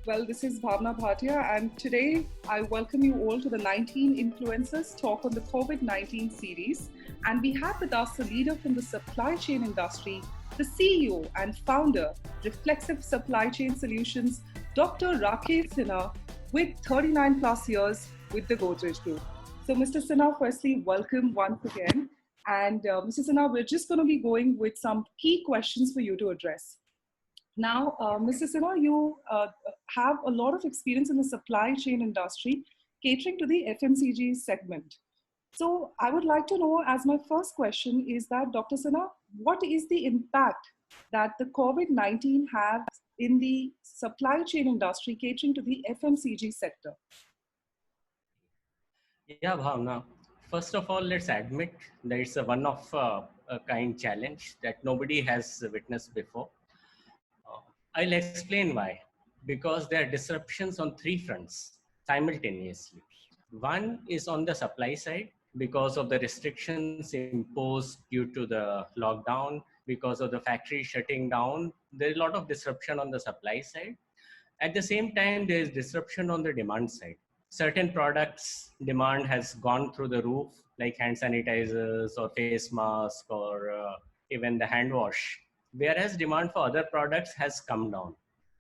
Well, this is Bhavna Bhatia, and today I welcome you all to the 19 Influencers Talk on the COVID 19 series. And we have with us a leader from the supply chain industry, the CEO and founder, Reflexive Supply Chain Solutions, Dr. Rakesh Sinha, with 39 plus years with the Godrej Group. So, Mr. Sinha, firstly, welcome once again. And Mr. Sinha, we're just going to be going with some key questions for you to address. Now, Mr. Sinha, you have a lot of experience in the supply chain industry, catering to the FMCG segment. So, I would like to know, as my first question, is that Dr. Sinha, what is the impact that the COVID-19 has in the supply chain industry, catering to the FMCG sector? Yeah, Bhavna. First of all, let's admit that it's a one of a kind challenge that nobody has witnessed before. I'll explain why. Because there are disruptions on three fronts simultaneously. One is on the supply side because of the restrictions imposed due to the lockdown, because of the factory shutting down. There's a lot of disruption on the supply side. At the same time, there is disruption on the demand side. Certain products demand has gone through the roof, like hand sanitizers or face mask or even the hand wash, whereas demand for other products has come down.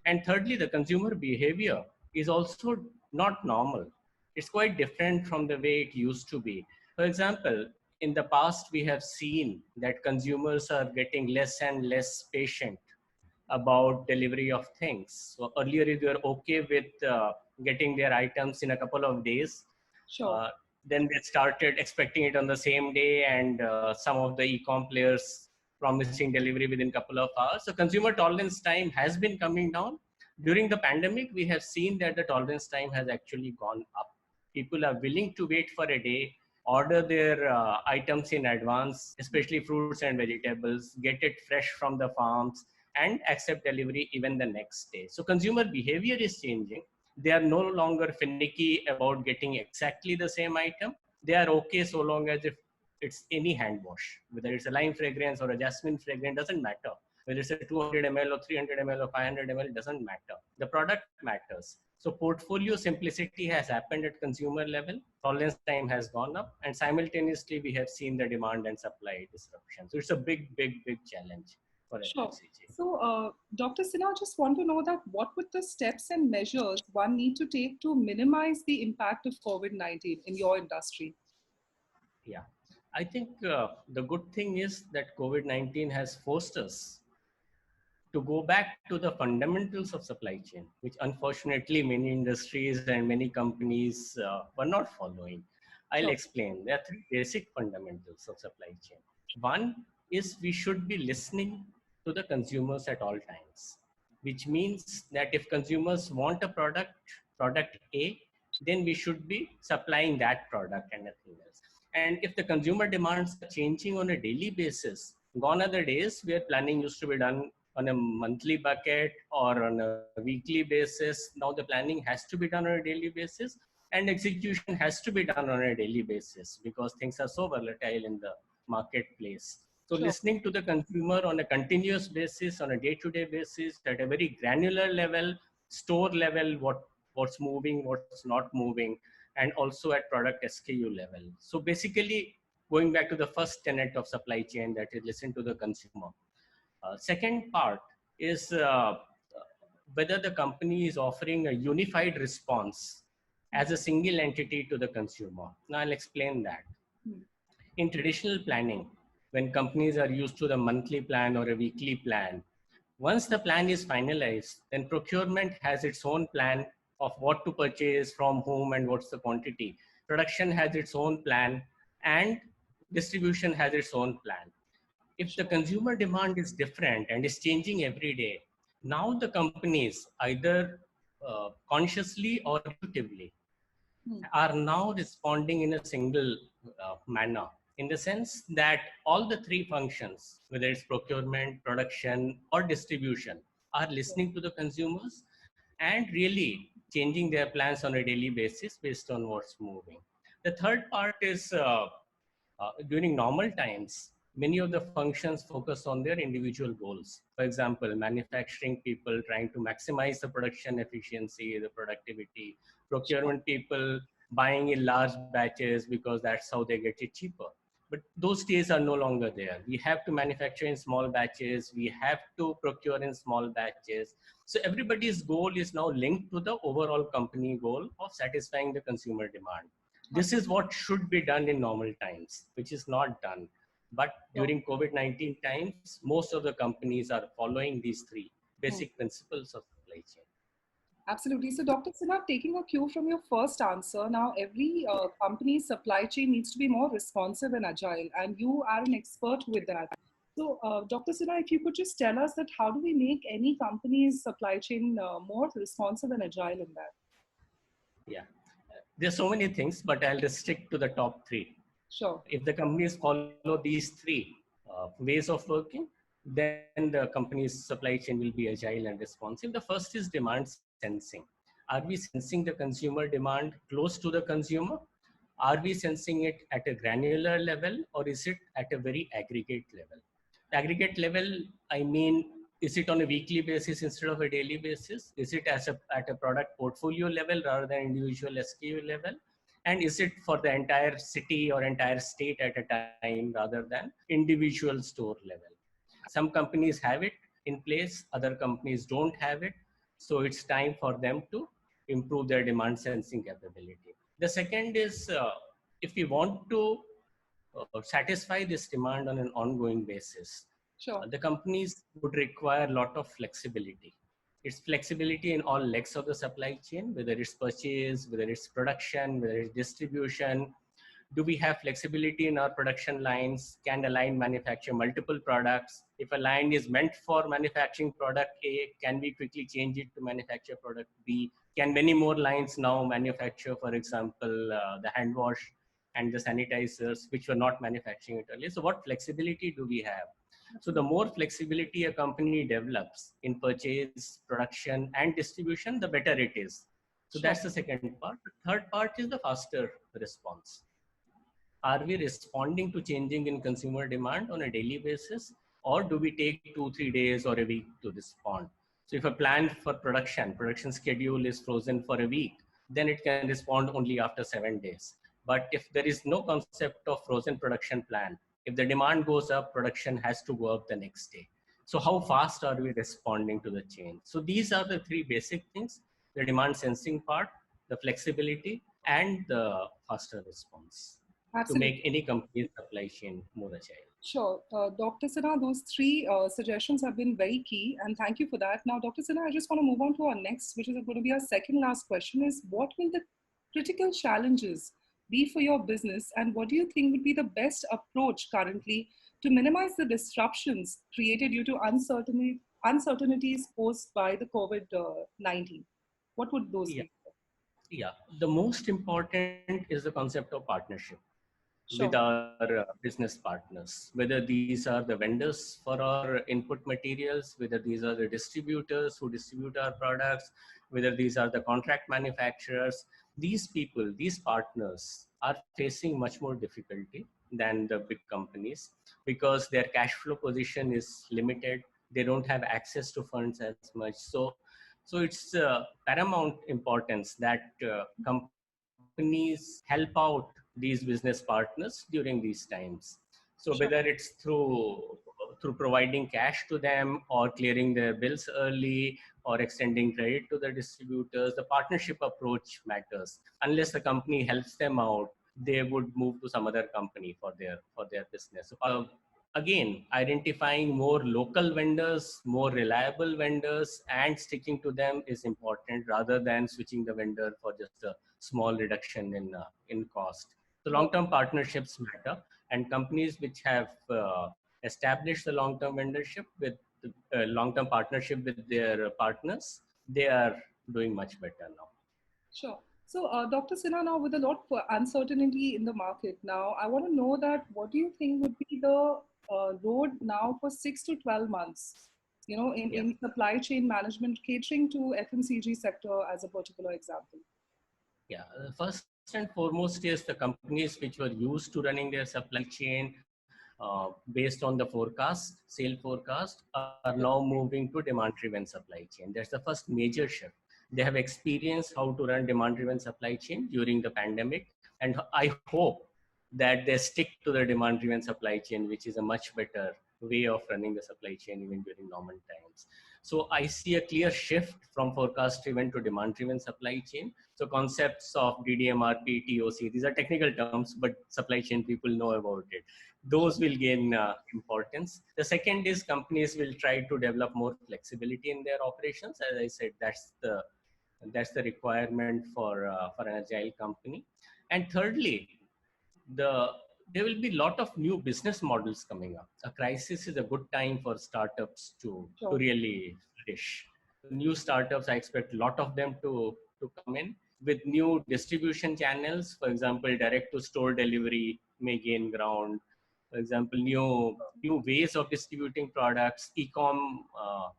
And thirdly, the consumer behavior is also not normal. It's quite different from the way it used to be. For example, in the past, we have seen that consumers are getting less and less patient about delivery of things. So earlier, if you were okay with getting their items in a couple of days, Sure. uh, then they started expecting it on the same day, and some of the e-com players promising delivery within a couple of hours. So consumer tolerance time has been coming down. During the pandemic, we have seen that the tolerance time has actually gone up. People are willing to wait for a day, order their items in advance, especially fruits and vegetables, get it fresh from the farms, and accept delivery even the next day. So consumer behavior is changing. They are no longer finicky about getting exactly the same item. They are okay so long as if it's any hand wash, whether it's a lime fragrance or a jasmine fragrance, doesn't matter. Whether it's a 200 ml or 300 ml or 500 ml, doesn't matter. The product matters. So portfolio simplicity has happened at consumer level. Tolerance time has gone up, and simultaneously we have seen the demand and supply disruption. So it's a big challenge for Sure. FMCG. So, Dr. Sinha, just want to know that what would the steps and measures one need to take to minimize the impact of COVID-19 in your industry? Yeah, I think the good thing is that COVID-19 has forced us to go back to the fundamentals of supply chain, which unfortunately many industries and many companies were not following. I'll Sure. explain. There are three basic fundamentals of supply chain. One is we should be listening to the consumers at all times, which means that if consumers want a product A, then we should be supplying that product and nothing else. And if the consumer demands are changing on a daily basis, gone are the days where planning used to be done on a monthly bucket or on a weekly basis. Now the planning has to be done on a daily basis, and execution has to be done on a daily basis because things are so volatile in the marketplace. So Sure. listening to the consumer on a continuous basis, on a day-to-day basis, at a very granular level, store level, what's moving, what's not moving, and also at product SKU level. So basically, going back to the first tenet of supply chain, that is listen to the consumer. Second part is whether the company is offering a unified response as a single entity to the consumer. Now I'll explain that. Hmm. In traditional planning, when companies are used to the monthly plan or a weekly plan, once the plan is finalized, then procurement has its own plan of what to purchase from whom and what's the quantity. Production has its own plan, and distribution has its own plan. If the Sure. consumer demand is different and is changing every day, now the companies either consciously or intuitively Hmm. are now responding in a single manner, in the sense that all the three functions, whether it's procurement, production, or distribution, are listening to the consumers and really changing their plans on a daily basis based on what's moving. The third part is during normal times, many of the functions focus on their individual goals. For example, manufacturing people trying to maximize the production efficiency, the productivity, procurement people buying in large batches because that's how they get it cheaper. But those days are no longer there. We have to manufacture in small batches. We have to procure in small batches. So everybody's goal is now linked to the overall company goal of satisfying the consumer demand. This is what should be done in normal times, which is not done. But during COVID-19 times, most of the companies are following these three basic principles of supply chain. Absolutely. So, Dr. Sinha, taking a cue from your first answer, now every company's supply chain needs to be more responsive and agile, and you are an expert with that. So, Dr. Sinha, if you could just tell us that how do we make any company's supply chain more responsive and agile in that? Yeah, there's so many things, but I'll just stick to the top three. Sure. If the companies follow these three ways of working, then the company's supply chain will be agile and responsive. The first is demand sensing. Are we sensing the consumer demand close to the consumer? Are we sensing it at a granular level, or is it at a very aggregate level? The aggregate level, I mean, is it on a weekly basis instead of a daily basis? Is it at a product portfolio level rather than individual SKU level? And is it for the entire city or entire state at a time rather than individual store level? Some companies have it in place, other companies don't have it. So it's time for them to improve their demand sensing capability. The second is if we want to satisfy this demand on an ongoing basis, Sure. the companies would require a lot of flexibility. It's flexibility in all legs of the supply chain, whether it's purchase, whether it's production, whether it's distribution. Do we have flexibility in our production lines? Can a line manufacture multiple products? If a line is meant for manufacturing product A, can we quickly change it to manufacture product B? Can many more lines now manufacture, for example, the hand wash and the sanitizers, which were not manufacturing it earlier? So what flexibility do we have? So the more flexibility a company develops in purchase, production, and distribution, the better it is. So Sure. that's the second part. The third part is the faster response. Are we responding to changing in consumer demand on a daily basis, or do we take 2-3 days or a week to respond? So if a plan for production schedule is frozen for a week, then it can respond only after 7 days. But if there is no concept of frozen production plan, if the demand goes up, production has to go up the next day. So how fast are we responding to the change? So these are the three basic things: the demand sensing part, the flexibility, and the faster response to Absolutely. make any company's supply chain more agile. Sure. Dr. Sinha, those three suggestions have been very key, and thank you for that. Now, Dr. Sinha, I just want to move on to our next, which is going to be our second last question, is what will the critical challenges be for your business, and what do you think would be the best approach currently to minimize the disruptions created due to uncertainties posed by the COVID-19? What would those Yeah, be? yeah. The most important is the concept of partnership with Sure. our business partners, whether these are the vendors for our input materials, whether these are the distributors who distribute our products, whether these are the contract manufacturers. These people, these partners are facing much more difficulty than the big companies because their cash flow position is limited. They don't have access to funds as much. So it's paramount importance that companies help out these business partners during these times. So Sure. whether it's through providing cash to them, or clearing their bills early, or extending credit to the distributors, the partnership approach matters. Unless the company helps them out, they would move to some other company for their business. So, again, identifying more local vendors, more reliable vendors, and sticking to them is important rather than switching the vendor for just a small reduction in cost. So long-term partnerships matter, and companies which have established the long-term vendorship with long-term partnership with their partners, they are doing much better now. Sure. So, Dr. Sinha, now with a lot of uncertainty in the market now, I want to know that what do you think would be the road now for 6 to 12 months, Yeah. in supply chain management, catering to FMCG sector as a particular example? Yeah, first and foremost is the companies which were used to running their supply chain based on the forecast, sale forecast, are now moving to demand-driven supply chain. That's the first major shift. They have experienced how to run demand-driven supply chain during the pandemic, and I hope that they stick to the demand-driven supply chain, which is a much better way of running the supply chain even during normal times. So I see a clear shift from forecast-driven to demand-driven supply chain. So concepts of DDMRP, TOC, these are technical terms, but supply chain people know about it. Those will gain importance. The second is companies will try to develop more flexibility in their operations. As I said, that's the requirement for an agile company. And thirdly, there will be a lot of new business models coming up. A crisis is a good time for startups to really flourish. New startups, I expect a lot of them to come in with new distribution channels. For example, direct to store delivery may gain ground. For example, new ways of distributing products, e-com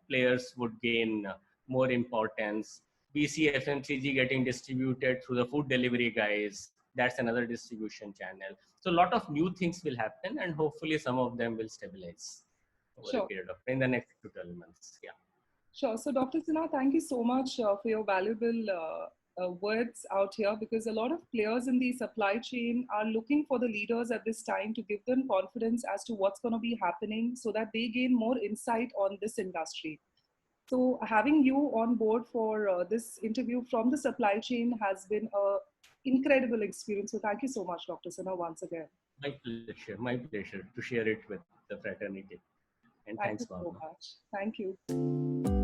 players would gain more importance. We see FMCG getting distributed through the food delivery guys. That's another distribution channel. So a lot of new things will happen, and hopefully some of them will stabilize over a period of in the next 12 months. Yeah. Sure. So, Dr. Sinha, thank you so much for your valuable words out here, because a lot of players in the supply chain are looking for the leaders at this time to give them confidence as to what's going to be happening so that they gain more insight on this industry. So having you on board for this interview from the supply chain has been an incredible experience. So thank you so much, Dr. Sinha, once again. My pleasure to share it with the fraternity. And Thank thanks, you so Bhavna. much. Thank you.